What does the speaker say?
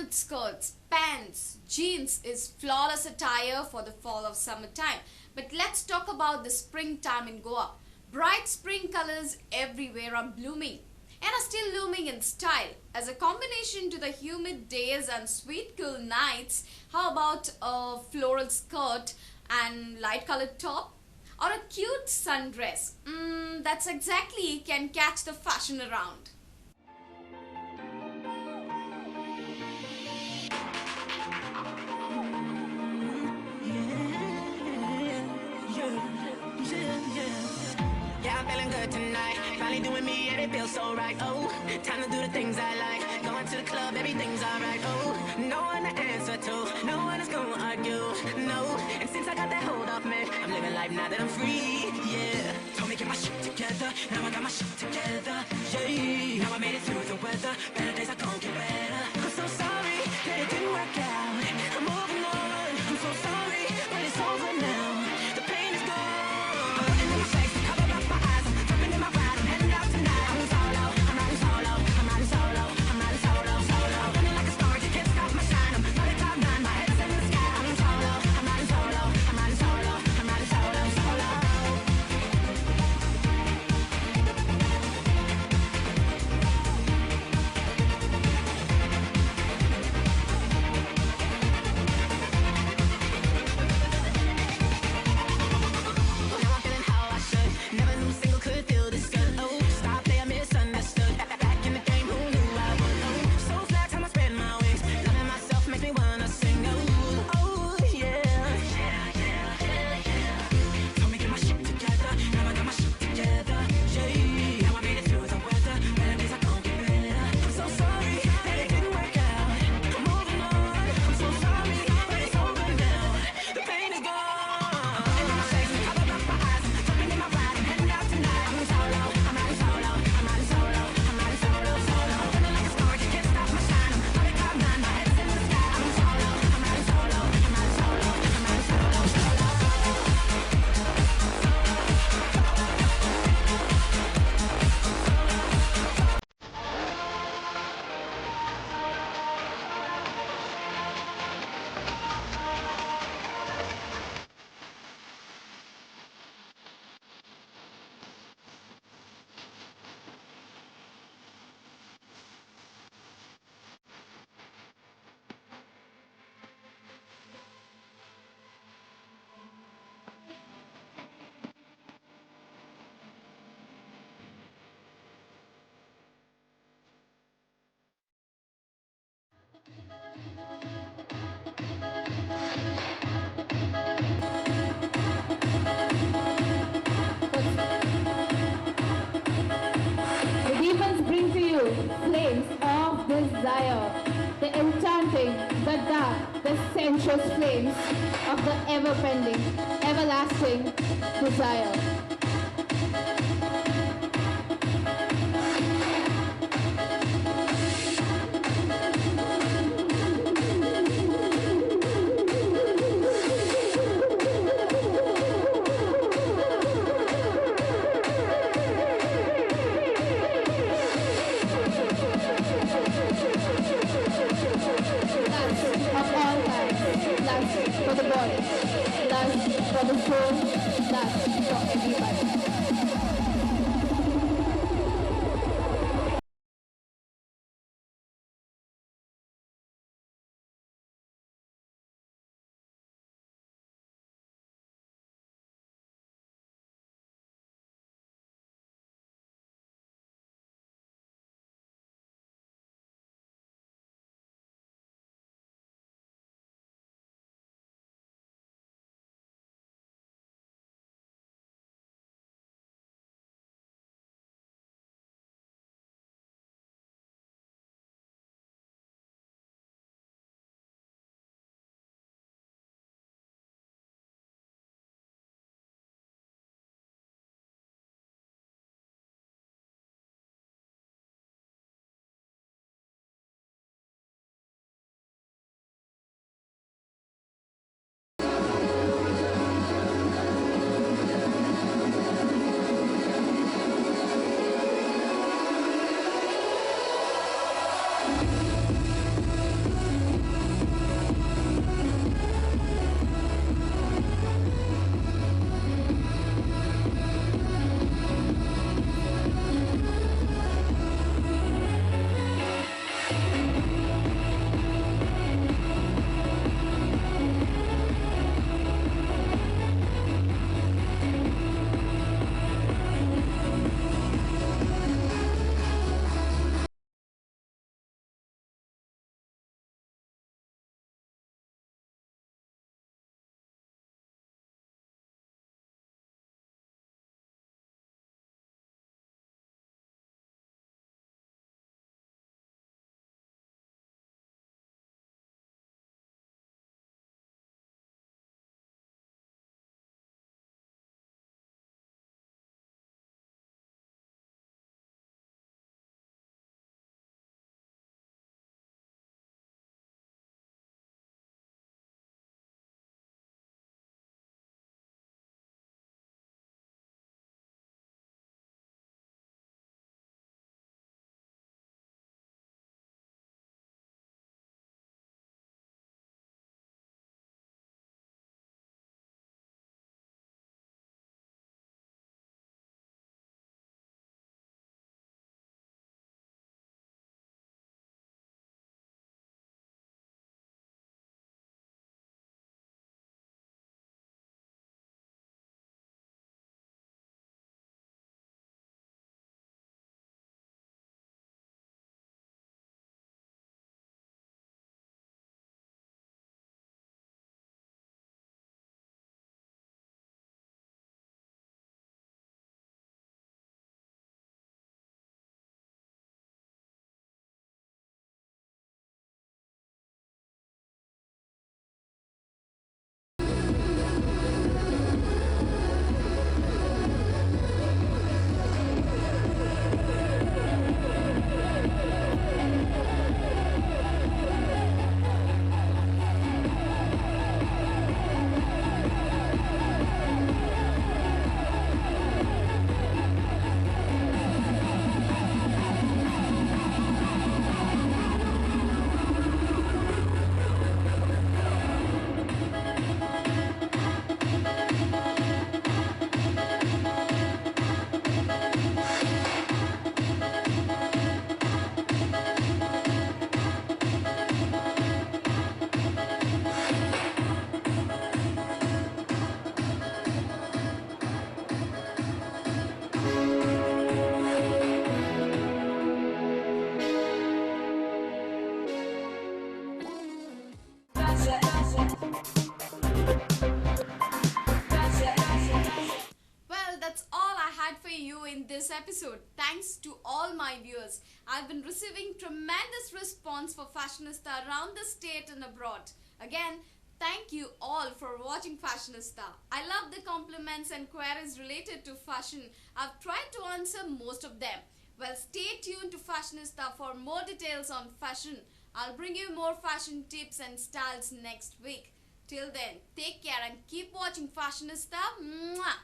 Flowy skirts, pants, jeans is flawless attire for the fall of summertime. But let's talk about the springtime in Goa. Bright spring colors everywhere are blooming and are still looming in style. As a combination to the humid days and sweet cool nights, how about a floral skirt and light colored top? Or a cute sundress? That's exactly can catch the fashion around. Yeah, I'm feeling good tonight. Finally doing me and it feels so right. Oh, time to do the things I like. Going to the club, everything's alright. Oh, no one to answer to, no one is gonna argue. No, and since I got that hold off me, I'm living life now that I'm free. Yeah, told me get my shit together. Now I got my shit together. Yeah, now I made it through the weather. Better days are gonna get better. I'm so sorry that it didn't work out. I'm moving on. I'm so sorry, but it's over now. The pain is gone. I'm in my face, cover up my eyes. I'm jumping in my ride. I'm heading out tonight. I'm solo. I'm riding solo. I'm riding solo. I'm riding solo. Solo. I'm running like a star. You can't stop my shine. I'm running top nine. My head is in the sky. I'm solo. I'm riding solo. I'm riding solo. I'm riding solo. Solo. Now I'm feeling how I should. Never knew single could feel this good. Oh, stop there, misunderstood. Back in the game, who knew I would? Oh, so flat, time I spread my wings. Loving myself makes me wanna sing. Oh, oh yeah. Yeah, yeah, yeah, yeah. Told me get my shit together. Now I got my shit together. Yeah. Now I made it through the weather. Better days are gonna get better. I'm so sorry that it didn't work out. I'm moving on. I'm so sorry, but it's over now. The pain is gone. In my face, cover up my eyes. Jumping in my ride. I'm heading out tonight. I'm solo. I'm riding solo. I'm riding solo. I'm riding solo. Solo. I'm running like a star. You can't stop my shine. I'm running cloud nine. My head is in the sky. I'm solo. I'm riding solo. I'm riding solo. I'm riding solo. Solo. The demons bring to you flames of desire, the enchanting, the dark, the sensuous flames of the ever-pending, everlasting desire. Lust of all kinds, lust for the body, lust for the soul, lust for everybody. that's all I had for you in this episode. Thanks to all my viewers. I've been receiving tremendous response for Fashionista around the state and abroad. Again, thank you all for watching Fashionista. I love the compliments and queries related to fashion. I've tried to answer most of them. Well, stay tuned to Fashionista for more details on fashion. I'll bring you more fashion tips and styles next week. Till then, take care and keep watching Fashionista. Mwah!